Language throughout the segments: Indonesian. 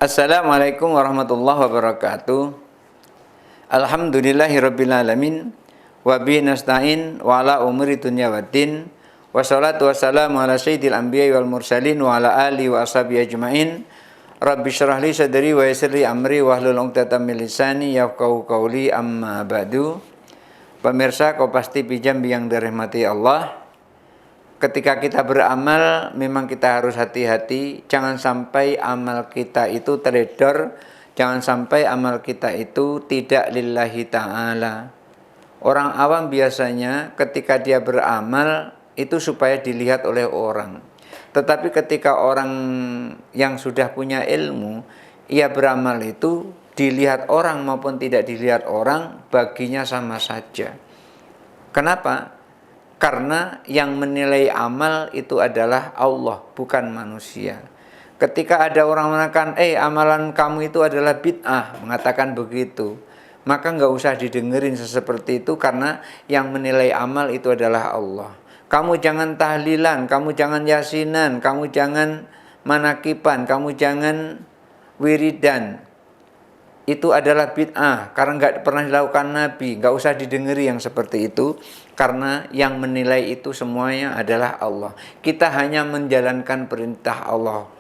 Assalamualaikum warahmatullahi wabarakatuh. Alhamdulillahirrabbilalamin. Wabihi nasta'in wa ala umuri dunya waddin. Wassalatu wassalamu ala sayyidil anbiya'i wal mursalin wa ala alihi wa ashabihi ajma'in. Rabbi syrah li sadri wa yassir li amri wahlul 'uqdatam min lisani yafqahu qawli, amma ba'du. Pemirsa Kompas TV Jambi yang dirahmati Allah, ketika kita beramal memang kita harus hati-hati, jangan sampai amal kita itu teledor, jangan sampai amal kita itu tidak lillahi ta'ala. Orang awam biasanya ketika dia beramal itu supaya dilihat oleh orang. Tetapi ketika orang yang sudah punya ilmu, ia beramal itu dilihat orang maupun tidak dilihat orang, baginya sama saja. Kenapa? Karena yang menilai amal itu adalah Allah, bukan manusia. Ketika ada orang mengatakan, amalan kamu itu adalah bid'ah, mengatakan begitu, maka nggak usah didengerin seperti itu, karena yang menilai amal itu adalah Allah. Kamu jangan tahlilan, kamu jangan yasinan, kamu jangan manakiban, kamu jangan wiridan. Itu adalah bid'ah karena nggak pernah dilakukan Nabi. Nggak usah didengeri yang seperti itu, karena yang menilai itu semuanya adalah Allah. Kita hanya menjalankan perintah Allah.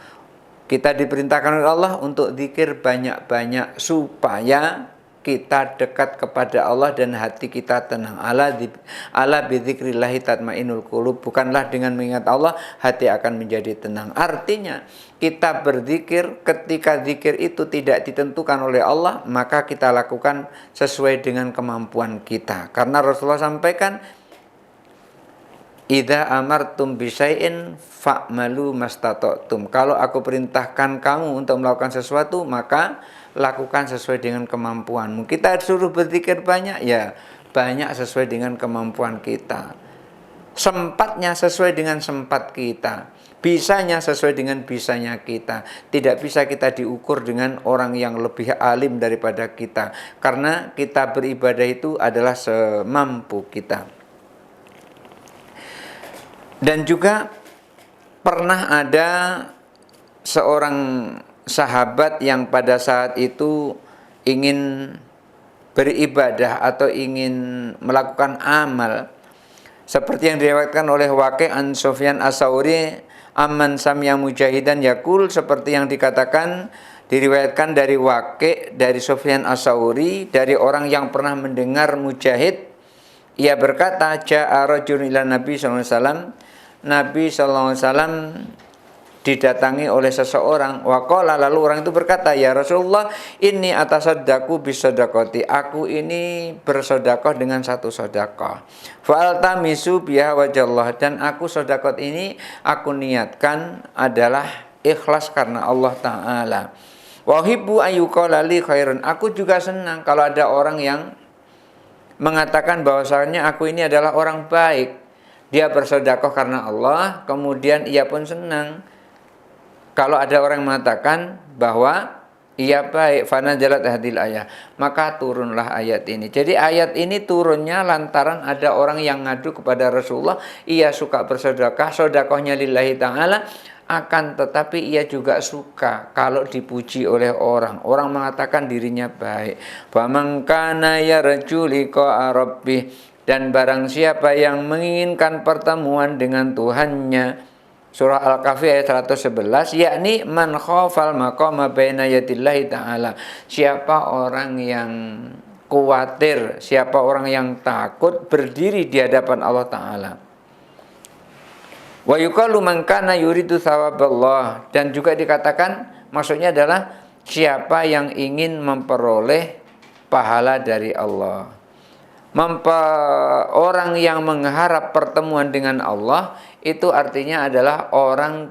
Kita diperintahkan oleh Allah untuk zikir banyak-banyak supaya kita dekat kepada Allah dan hati kita tenang. Ala bidzikrillahi tatmainnul qulub. Bukanlah dengan mengingat Allah hati akan menjadi tenang. Artinya kita berzikir, ketika zikir itu tidak ditentukan oleh Allah, maka kita lakukan sesuai dengan kemampuan kita. Karena Rasulullah sampaikan, idza amartum bisyai'in fa'malu mastata'tum. Kalau aku perintahkan kamu untuk melakukan sesuatu, maka lakukan sesuai dengan kemampuanmu. Kita suruh berzikir banyak, ya banyak sesuai dengan kemampuan kita. Sempatnya sesuai dengan sempat kita. Bisanya sesuai dengan bisanya kita. Tidak bisa kita diukur dengan orang yang lebih alim daripada kita. Karena kita beribadah itu adalah semampu kita. Dan juga pernah ada seorang sahabat yang pada saat itu ingin beribadah atau ingin melakukan amal, seperti yang diriwayatkan oleh Waqi' an Sufyan as-Tsauri, amman samya mujahidan yaqul, seperti yang dikatakan diriwayatkan dari Waqi', dari Sufyan as-Tsauri, dari orang yang pernah mendengar Mujahid. Ia berkata, ja'a rajulun ila Nabi sallallahu alaihi wasallam. Nabi sallallahu alaihi wasallam didatangi oleh seseorang. Waqala, lalu orang itu berkata, ya Rasulullah, inni atasaddaqu bisadaqati. Aku ini bersedekah dengan satu sedekah. Fa'altamisu biha wajallah. Dan aku sedekah ini aku niatkan adalah ikhlas karena Allah Ta'ala. Wa uhibbu ayyuqala li khairun. Aku juga senang kalau ada orang yang mengatakan bahwasanya aku ini adalah orang baik. Dia bersedekah karena Allah, kemudian ia pun senang kalau ada orang yang mengatakan bahwa ia baik. Fana jalat hadil ayat, maka turunlah ayat ini. Jadi ayat ini turunnya lantaran ada orang yang ngadu kepada Rasulullah, ia suka bersedekah, sedekahnya lillahi ta'ala, akan tetapi ia juga suka kalau dipuji oleh orang. Orang mengatakan dirinya baik. Faman kana yarju liqa'a rabbih. Dan barang siapa yang menginginkan pertemuan dengan Tuhannya, surah Al-Kahfi ayat 111, yakni man khafal maqama baina yadillahi ta'ala. Siapa orang yang khawatir, siapa orang yang takut berdiri di hadapan Allah Ta'ala. Wa yuqalu man kana yuridu thawaballah. Dan juga dikatakan, maksudnya adalah siapa yang ingin memperoleh pahala dari Allah. Orang yang mengharap pertemuan dengan Allah itu artinya adalah orang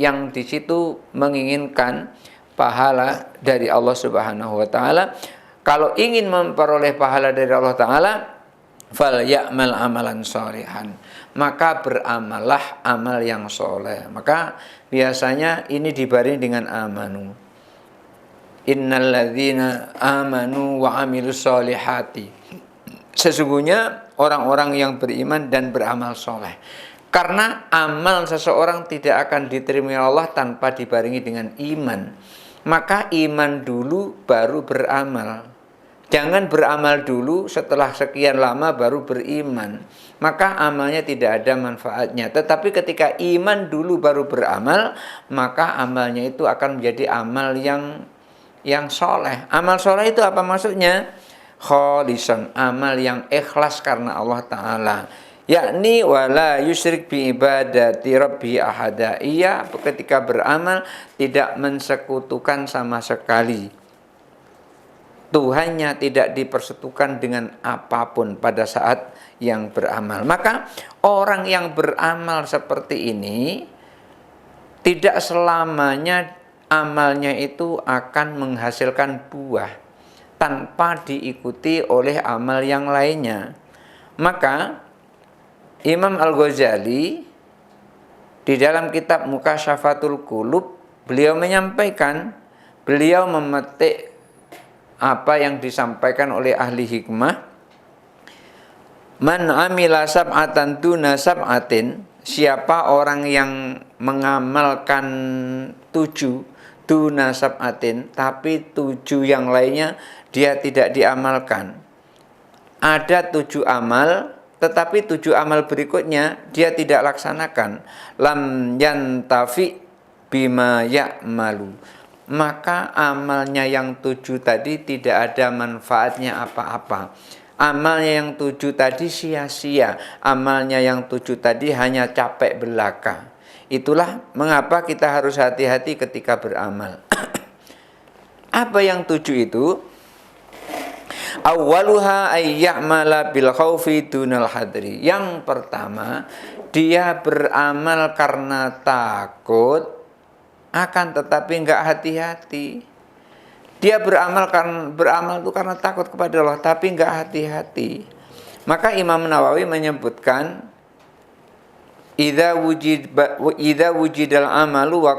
yang di situ menginginkan pahala dari Allah Subhanahu wa taala. Kalau ingin memperoleh pahala dari Allah Ta'ala, fal ya'mal amalan sholihan, maka beramallah amal yang soleh. Maka biasanya ini dibarengi dengan amanu. Innal ladzina amanu wa amilus sholihati. Sesungguhnya orang-orang yang beriman dan beramal soleh. Karena amal seseorang tidak akan diterima Allah tanpa dibarengi dengan iman. maka iman dulu baru beramal. Jangan beramal dulu setelah sekian lama baru beriman. Maka amalnya tidak ada manfaatnya. Tetapi ketika iman dulu baru beramal, maka amalnya itu akan menjadi amal yang soleh. Amal soleh itu apa maksudnya? Kholisan, amal yang ikhlas karena Allah Ta'ala. Yakni wala yusyrik bi ibadati rabbi ahada. Ia ketika beramal tidak mensekutukan sama sekali Tuhannya, tidak dipersekutukan dengan apapun pada saat yang beramal. Maka orang yang beramal seperti ini tidak selamanya amalnya itu akan menghasilkan buah tanpa diikuti oleh amal yang lainnya. Maka Imam Al-Ghazali di dalam kitab Mukasyafatul Qulub, beliau menyampaikan, beliau memetik apa yang disampaikan oleh ahli hikmah. Man amila sab'atan duna sab'atin, siapa orang yang mengamalkan 7 duna sab'atin, tapi 7 yang lainnya dia tidak diamalkan. Ada 7 amal, tetapi 7 amal berikutnya dia tidak laksanakan. Lam yantafi bima ya'malu, maka amalnya yang 7 tadi tidak ada manfaatnya apa-apa. Amalnya yang 7 tadi sia-sia. Amalnya yang 7 tadi hanya capek belaka. Itulah mengapa kita harus hati-hati ketika beramal. Apa yang 7 itu? Awwaluha ayya'mala bil khaufi dunal hadri. Yang pertama, dia beramal karena takut, akan tetapi enggak hati-hati. Dia beramal itu karena takut kepada Allah, tapi enggak hati-hati. Maka Imam Nawawi menyebutkan, idza wujidal amalu wa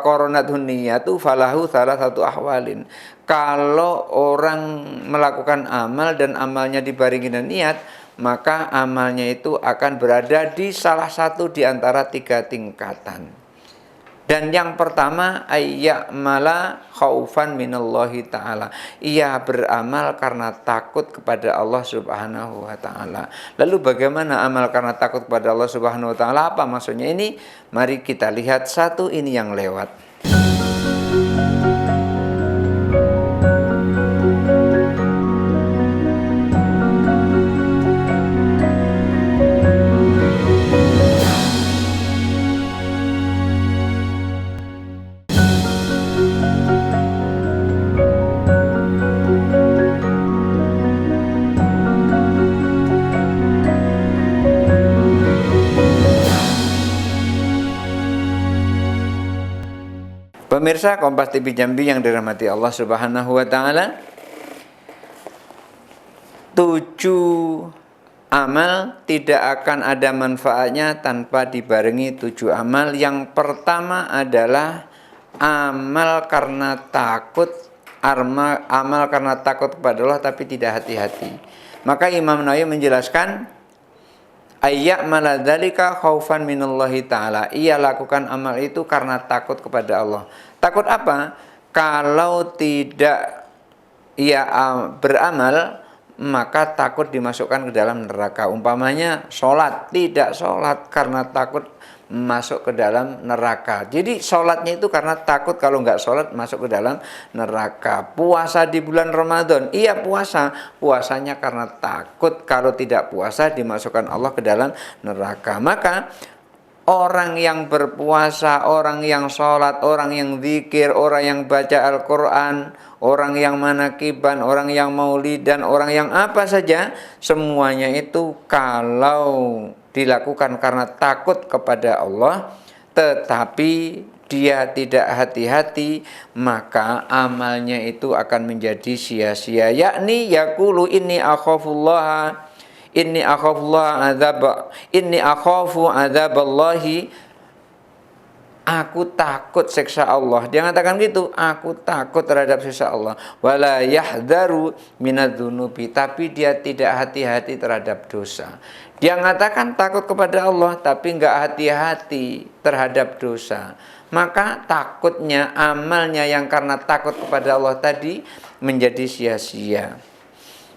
qaranatun niyatu falahu salasatu ahwalin. Kalau orang melakukan amal dan amalnya dibarengi dengan niat, maka amalnya itu akan berada di salah satu di antara 3 tingkatan. Dan yang pertama, ayya'mala khaufan minallahi ta'ala. Ia beramal karena takut kepada Allah Subhanahu wa ta'ala. Lalu bagaimana amal karena takut kepada Allah Subhanahu wa ta'ala? Apa maksudnya ini? Mari kita lihat satu ini yang lewat. Pemirsa Kompas TV Jambi yang dirahmati Allah Subhanahu wa ta'ala, 7 amal tidak akan ada manfaatnya tanpa dibarengi 7 amal. Yang pertama adalah amal karena takut, amal karena takut kepada Allah tapi tidak hati-hati. Maka Imam Nawawi menjelaskan, ayya'mala dzalika khaufan minallahi ta'ala. Ia lakukan amal itu karena takut kepada Allah. Takut apa? Kalau tidak ia beramal, maka takut dimasukkan ke dalam neraka. Umpamanya sholat, tidak sholat karena takut masuk ke dalam neraka. Jadi sholatnya itu karena takut kalau nggak sholat masuk ke dalam neraka. Puasa di bulan Ramadan, iya puasanya karena takut kalau tidak puasa dimasukkan Allah ke dalam neraka. Maka orang yang berpuasa, orang yang sholat, orang yang zikir, orang yang baca Al-Quran, orang yang manakiban, orang yang maulidan, orang yang apa saja, semuanya itu kalau dilakukan karena takut kepada Allah, tetapi dia tidak hati-hati, maka amalnya itu akan menjadi sia-sia. Yakni yaqulu inni akhafullah, inni akhafu adzaballahi, aku takut siksa Allah. Dia mengatakan gitu, aku takut terhadap siksa Allah. Wala yahdharu minadzunubi, tapi dia tidak hati-hati terhadap dosa. Dia mengatakan takut kepada Allah tapi enggak hati-hati terhadap dosa. maka takutnya, amalnya yang karena takut kepada Allah tadi menjadi sia-sia.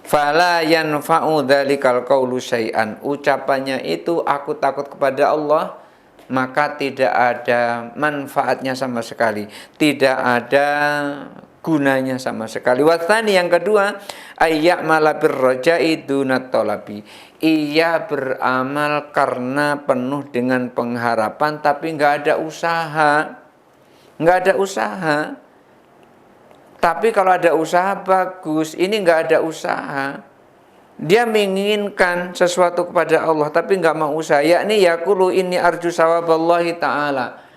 Fala yanfa'u dzalikal qaulu syai'an. Ucapannya itu aku takut kepada Allah, maka tidak ada manfaatnya sama sekali, tidak ada gunanya sama sekali. Watsani, yang kedua, ayya malabir raja'i dunat talabi. Ia beramal karena penuh dengan pengharapan tapi nggak ada usaha. Nggak ada usaha. Tapi kalau ada usaha bagus, ini nggak ada usaha. Dia menginginkan sesuatu kepada Allah tapi nggak mau usaha. Yakni yaqulu inni arju sawaballahi ta'ala.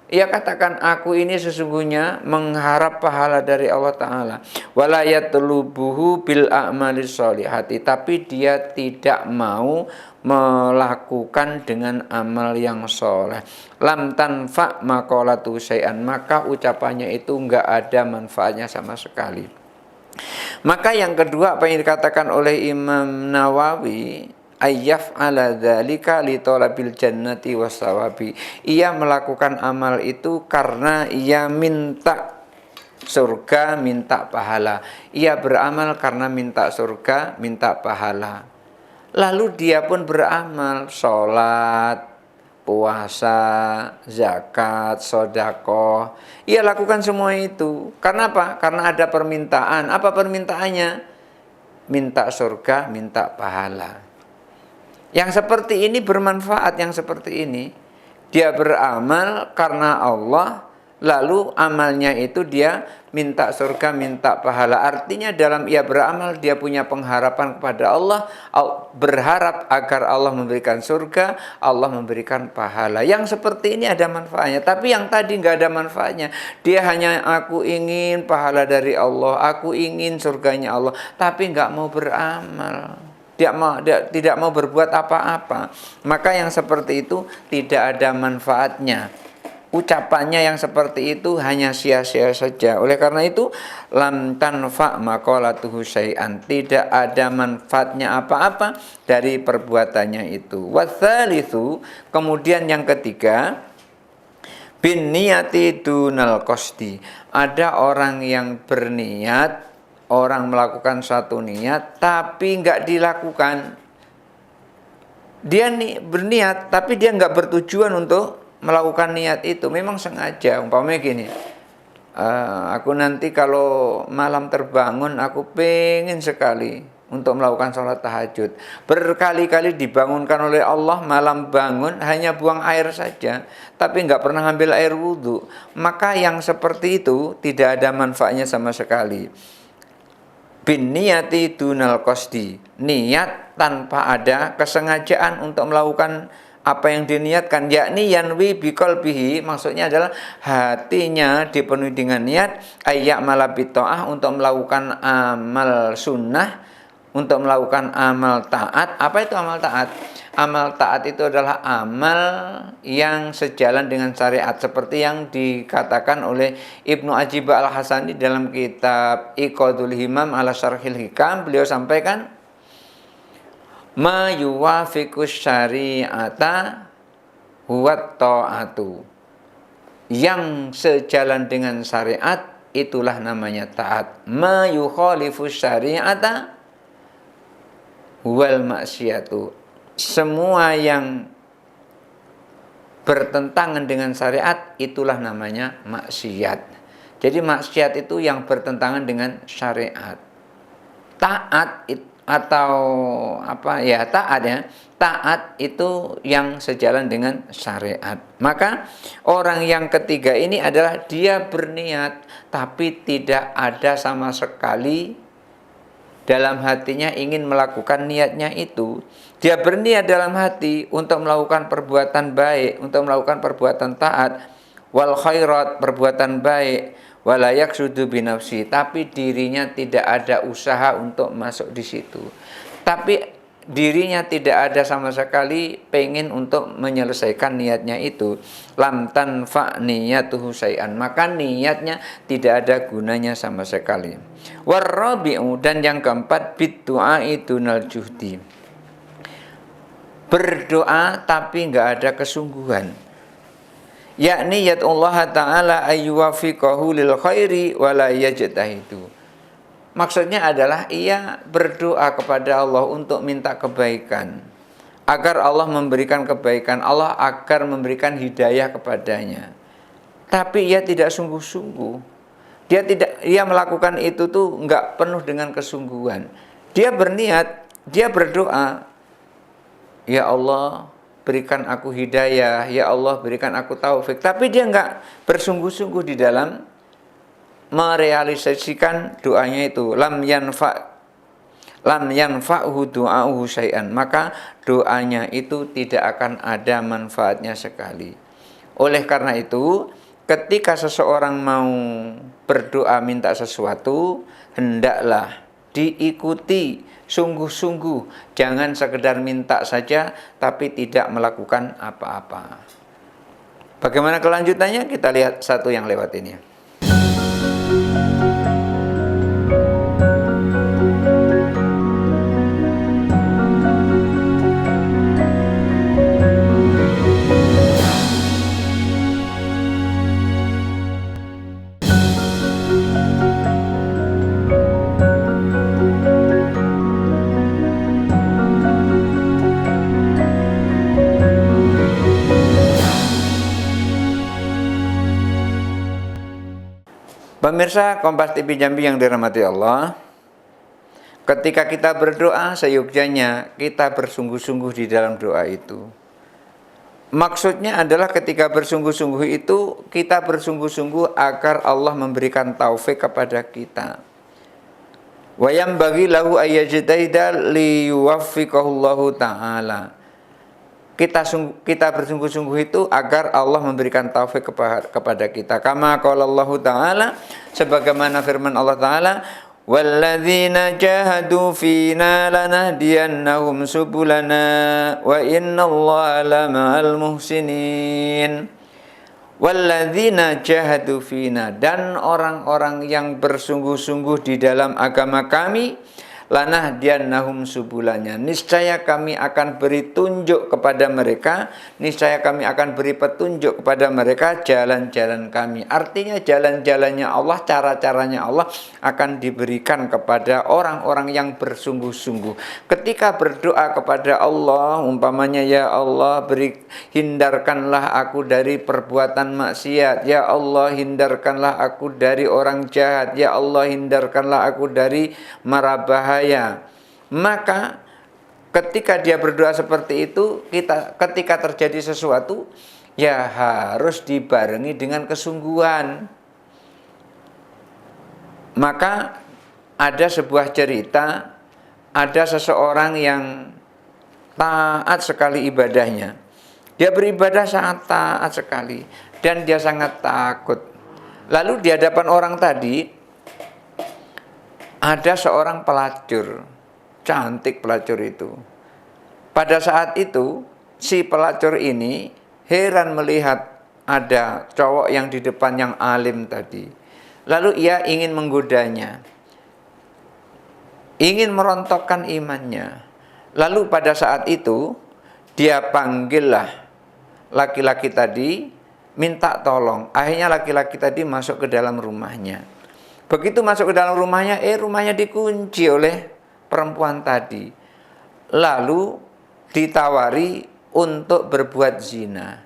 Ia katakan, aku ini sesungguhnya mengharap pahala dari Allah Ta'ala. Wala yatlubuhu bil a'malis sholihati. Tapi dia tidak mau melakukan dengan amal yang soleh. Lam tanfa maqalatu syai'an. Maka ucapannya itu enggak ada manfaatnya sama sekali. Maka yang kedua, apa yang dikatakan oleh Imam Nawawi, ayyaf ala dzalika li talabil jannati wasawabi. Ia melakukan amal itu karena ia minta surga, minta pahala. Ia beramal karena minta surga, minta pahala. Lalu dia pun beramal, sholat, puasa, zakat, sedekah. Ia lakukan semua itu. Karena apa? Karena ada permintaan. Apa permintaannya? Minta surga, minta pahala. Yang seperti ini bermanfaat, yang seperti ini. Dia beramal karena Allah, lalu amalnya itu dia minta surga, minta pahala. Artinya dalam ia beramal, dia punya pengharapan kepada Allah, berharap agar Allah memberikan surga, Allah memberikan pahala. Yang seperti ini ada manfaatnya. Tapi yang tadi nggak ada manfaatnya. Dia hanya, aku ingin pahala dari Allah, aku ingin surganya Allah, tapi nggak mau beramal. Dia tidak mau berbuat apa-apa. Maka yang seperti itu tidak ada manfaatnya. Ucapannya yang seperti itu hanya sia-sia saja. Oleh karena itu, lam tanfa maqalatuhu syai'an. Tidak ada manfaatnya apa-apa dari perbuatannya itu. Watsalitsu, kemudian yang ketiga, bin niyati dunal qasdi. Ada orang yang berniat, orang melakukan suatu niat tapi nggak dilakukan. Dia berniat tapi dia nggak bertujuan untuk melakukan niat itu. Memang sengaja, umpamanya gini, aku nanti kalau malam terbangun, aku pengen sekali untuk melakukan sholat tahajud. Berkali-kali dibangunkan oleh Allah, malam bangun hanya buang air saja, tapi nggak pernah ambil air wudhu. Maka yang seperti itu tidak ada manfaatnya sama sekali. Bin niyati dunal qasdi. Niat tanpa ada kesengajaan untuk melakukan apa yang diniatkan, yakni yanwi biqalbihi, maksudnya adalah hatinya dipenuhi dengan niat ayyak malabitoah, untuk melakukan amal sunnah, untuk melakukan amal taat. Apa itu amal taat? Amal taat itu adalah amal yang sejalan dengan syariat, seperti yang dikatakan oleh Ibnu Ajibah Al-Hasani dalam kitab Iqadul Himam ala Syarhil Hikam. Beliau sampaikan, ma yuwafiqus syari'ata huwat ta'atu. Yang sejalan dengan syariat itulah namanya taat. Ma yukhalifus syari'ata wal maksiatu. Semua yang bertentangan dengan syariat itulah namanya maksiat. Jadi maksiat itu yang bertentangan dengan syariat. Taat atau apa ya, taat ya. Taat itu yang sejalan dengan syariat. Maka orang yang ketiga ini adalah dia berniat tapi tidak ada sama sekali dalam hatinya ingin melakukan niatnya itu. Dia berniat dalam hati untuk melakukan perbuatan baik, untuk melakukan perbuatan taat, wal khairat, perbuatan baik, wala yaqsudu binafsi, tapi dirinya tidak ada usaha untuk masuk di situ. Tapi dirinya tidak ada sama sekali pengen untuk menyelesaikan niatnya itu. Lam tanfa niyatuhu syai'an, maka niatnya tidak ada gunanya sama sekali. Warabi'u, dan yang keempat, biddu'ai dunal juhdi. Berdoa tapi nggak ada kesungguhan. yakni yad'ullah ta'ala ayyuwafiqahu lil khairi wa la yajtahidu. Maksudnya adalah ia berdoa kepada Allah untuk minta kebaikan, agar Allah memberikan kebaikan, Allah agar memberikan hidayah kepadanya. Tapi ia tidak sungguh-sungguh. Dia melakukan itu tuh enggak penuh dengan kesungguhan. Dia berniat, dia berdoa, ya Allah berikan aku hidayah, ya Allah berikan aku taufik. Tapi dia enggak bersungguh-sungguh di dalam merealisasikan doanya itu. Lam yanfa'hu du'a'uhu syai'an. Maka doanya itu tidak akan ada manfaatnya sekali. Oleh karena itu, ketika seseorang mau berdoa minta sesuatu, hendaklah diikuti sungguh-sungguh. Jangan sekedar minta saja tapi tidak melakukan apa-apa. Bagaimana kelanjutannya? Kita lihat satu yang lewat ini. Pemirsa Kompas TV Jambi yang dirahmati Allah, ketika kita berdoa, seyogyanya kita bersungguh-sungguh di dalam doa itu. Maksudnya adalah ketika bersungguh-sungguh itu, kita bersungguh-sungguh agar Allah memberikan taufik kepada kita. Wa yambaghi lahu ayyajtahida liyuwaffiqahullahu ta'ala. Kita bersungguh-sungguh itu agar Allah memberikan taufik kepada kita. Kama qala Allah Ta'ala, sebagaimana firman Allah Ta'ala, walladzina jahadu fina lanahdiyannahum subulana wa innallaha lama'al muhsinin. Walladzina jahadu fina, dan orang-orang yang bersungguh-sungguh di dalam agama kami, lanahdiyannahum subulanya, niscaya kami akan beri tunjuk kepada mereka, niscaya kami akan beri petunjuk kepada mereka jalan-jalan kami. Artinya jalan-jalannya Allah, cara-caranya Allah akan diberikan kepada orang-orang yang bersungguh-sungguh. Ketika berdoa kepada Allah, umpamanya, ya Allah hindarkanlah aku dari perbuatan maksiat, ya Allah hindarkanlah aku dari orang jahat, ya Allah hindarkanlah aku dari mara bahaya. Maka ketika dia berdoa seperti itu, ketika terjadi sesuatu, ya harus dibarengi dengan kesungguhan. Maka ada sebuah cerita, ada seseorang yang taat sekali ibadahnya. Dia beribadah sangat taat sekali dan dia sangat takut. Lalu di hadapan orang tadi ada seorang pelacur, cantik pelacur itu. Pada saat itu, si pelacur ini heran melihat ada cowok yang di depan yang alim tadi. Lalu ia ingin menggodanya, ingin merontokkan imannya. Lalu pada saat itu, dia panggillah laki-laki tadi, minta tolong. Akhirnya laki-laki tadi masuk ke dalam rumahnya. Begitu masuk ke dalam rumahnya, rumahnya dikunci oleh perempuan tadi. Lalu ditawari untuk berbuat zina.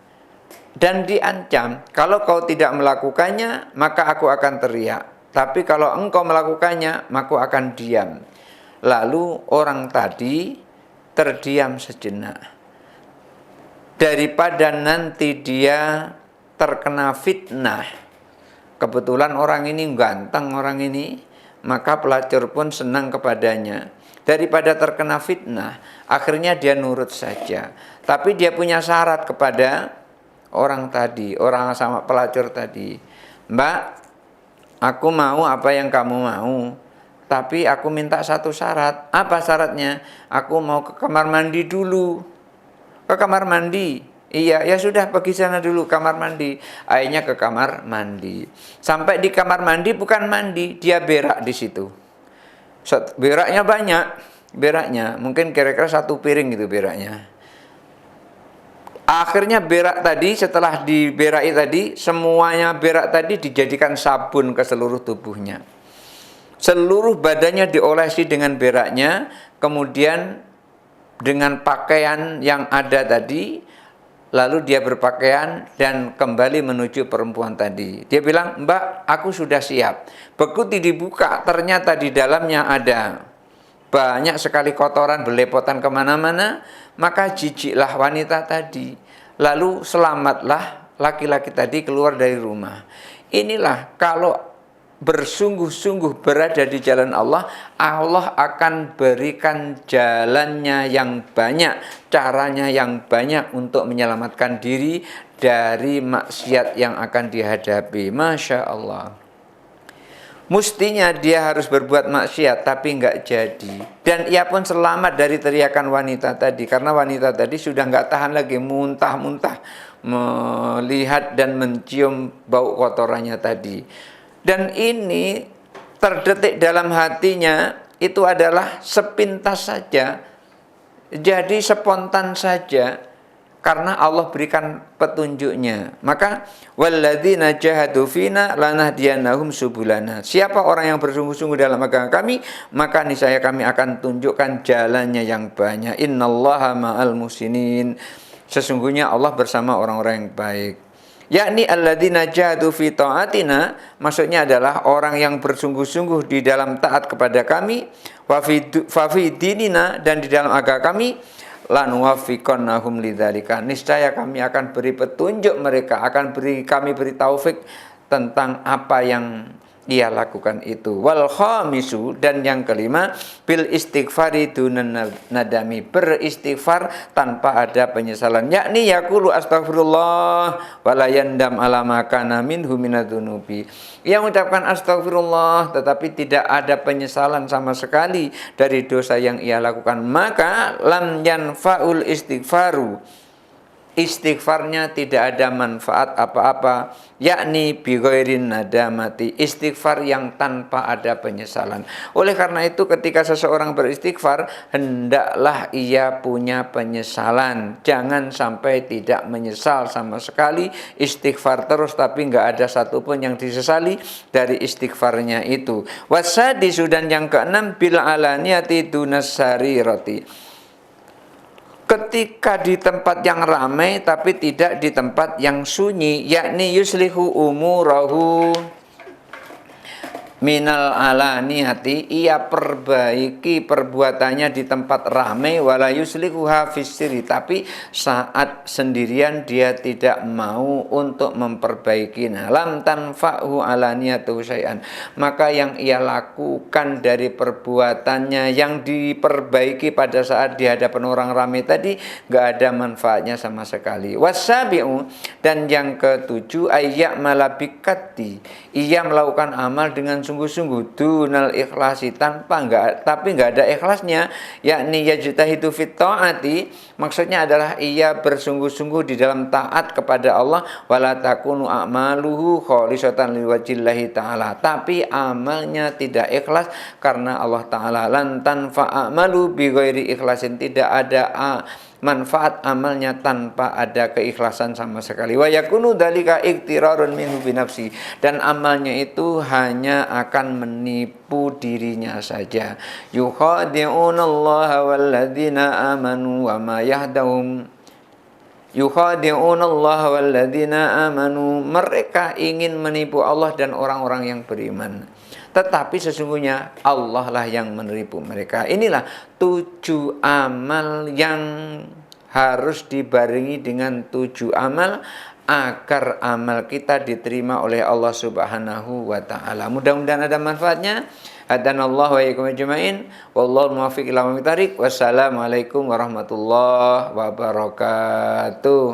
Dan diancam, kalau kau tidak melakukannya, maka aku akan teriak. Tapi kalau engkau melakukannya, maka aku akan diam. Lalu orang tadi terdiam sejenak. Daripada nanti dia terkena fitnah. Kebetulan orang ini ganteng, orang ini, maka pelacur pun senang kepadanya. Daripada terkena fitnah, akhirnya dia nurut saja. Tapi dia punya syarat kepada orang tadi, orang sama pelacur tadi. Mbak, aku mau apa yang kamu mau, tapi aku minta satu syarat. Apa syaratnya? Aku mau ke kamar mandi dulu. Ke kamar mandi. Iya, ya sudah pergi sana dulu kamar mandi. Akhirnya ke kamar mandi. Sampai di kamar mandi bukan mandi, dia berak di situ. Beraknya banyak, beraknya mungkin kira-kira 1 piring gitu beraknya. Akhirnya berak tadi, setelah diberai tadi, semuanya berak tadi dijadikan sabun ke seluruh tubuhnya. Seluruh badannya diolesi dengan beraknya, kemudian dengan pakaian yang ada tadi, lalu dia berpakaian dan kembali menuju perempuan tadi. Dia bilang, "Mbak, aku sudah siap." Begitu dibuka, ternyata di dalamnya ada banyak sekali kotoran berlepotan kemana-mana. Maka jijiklah wanita tadi. Lalu selamatlah laki-laki tadi keluar dari rumah. Inilah kalau bersungguh-sungguh berada di jalan Allah, Allah akan berikan jalannya yang banyak, caranya yang banyak untuk menyelamatkan diri dari maksiat yang akan dihadapi. Masya Allah. Mestinya dia harus berbuat maksiat, tapi nggak jadi. Dan ia pun selamat dari teriakan wanita tadi, karena wanita tadi sudah nggak tahan lagi, muntah-muntah melihat dan mencium bau kotorannya tadi. Dan ini terdetik dalam hatinya, itu adalah sepintas saja, jadi spontan saja, karena Allah berikan petunjuknya. Maka walladzina jahadu fina lanahdiyanahum subulana. Siapa orang yang bersungguh-sungguh dalam agama kami, maka niscaya kami akan tunjukkan jalannya yang banyak. Innallaha ma'al musinin. Sesungguhnya Allah bersama orang-orang yang baik. Yakni alladzina jahadu fi ta'atina, maksudnya adalah orang yang bersungguh-sungguh di dalam taat kepada kami, wa fi dinina, dan di dalam agama kami, lanuwaffiqannahum lidzalika. Niscaya kami akan beri petunjuk mereka, kami beri taufik tentang apa yang ia lakukan itu. Wal khamisu, dan yang kelima, bil istighfari dunan nadami, beristighfar tanpa ada penyesalan. Yakni yaqulu astaghfirullah wala yandam ala ma kana minhu minadzunubi. Ia mengucapkan astagfirullah tetapi tidak ada penyesalan sama sekali dari dosa yang ia lakukan. Maka lam yanfaul istighfaru, istighfarnya tidak ada manfaat apa-apa, yakni bighairin nadamati, istighfar yang tanpa ada penyesalan. Oleh karena itu ketika seseorang beristighfar, hendaklah ia punya penyesalan. Jangan sampai tidak menyesal sama sekali, istighfar terus tapi nggak ada satupun yang disesali dari istighfarnya itu. Wasadisu, dan yang keenam, bil alaniyati dunas sarirati, ketika di tempat yang ramai tapi tidak di tempat yang sunyi, yakni yuslihu umurahu minal alaniyati, ia perbaiki perbuatannya di tempat ramai, wala yuslihuha fis-sirri, tapi saat sendirian dia tidak mau untuk memperbaiki. Lam tanfa'hu alaniyatu syai'an, maka yang ia lakukan dari perbuatannya yang diperbaiki pada saat di hadapan orang ramai tadi nggak ada manfaatnya sama sekali. Wasabi'u, dan yang ketujuh, ayyak malabikati, ia melakukan amal dengan sungguh-sungguh, dunal ikhlasi, tapi nggak ada ikhlasnya, yakni yajtahidu fit ta'ati, maksudnya adalah ia bersungguh-sungguh di dalam taat kepada Allah, wala takunu a'maluhu khalisatan liwajillahi ta'ala, tapi amalnya tidak ikhlas karena Allah Ta'ala. Lan tanfa'amalu bi ghairi ikhlasin, tidak ada manfaat amalnya tanpa ada keikhlasan sama sekali. Wa yakunu dzalika iktirarun minhu binafsi, dan amalnya itu hanya akan menipu dirinya saja. Yukhadi'unallaha walladzina amanu wa ma yahdahum, yukhadi'unallaha walladzina amanu, mereka ingin menipu Allah dan orang-orang yang beriman, tetapi sesungguhnya Allah lah yang menipu mereka. Inilah 7 amal yang harus dibarengi dengan 7 amal agar amal kita diterima oleh Allah Subhanahu wa ta'ala. Mudah-mudahan ada manfaatnya. Hadanallahu wa iyyakum ajmain. Wallahu muwaffiq ila aqwamit thariq. Wassalamualaikum warahmatullahi wabarakatuh.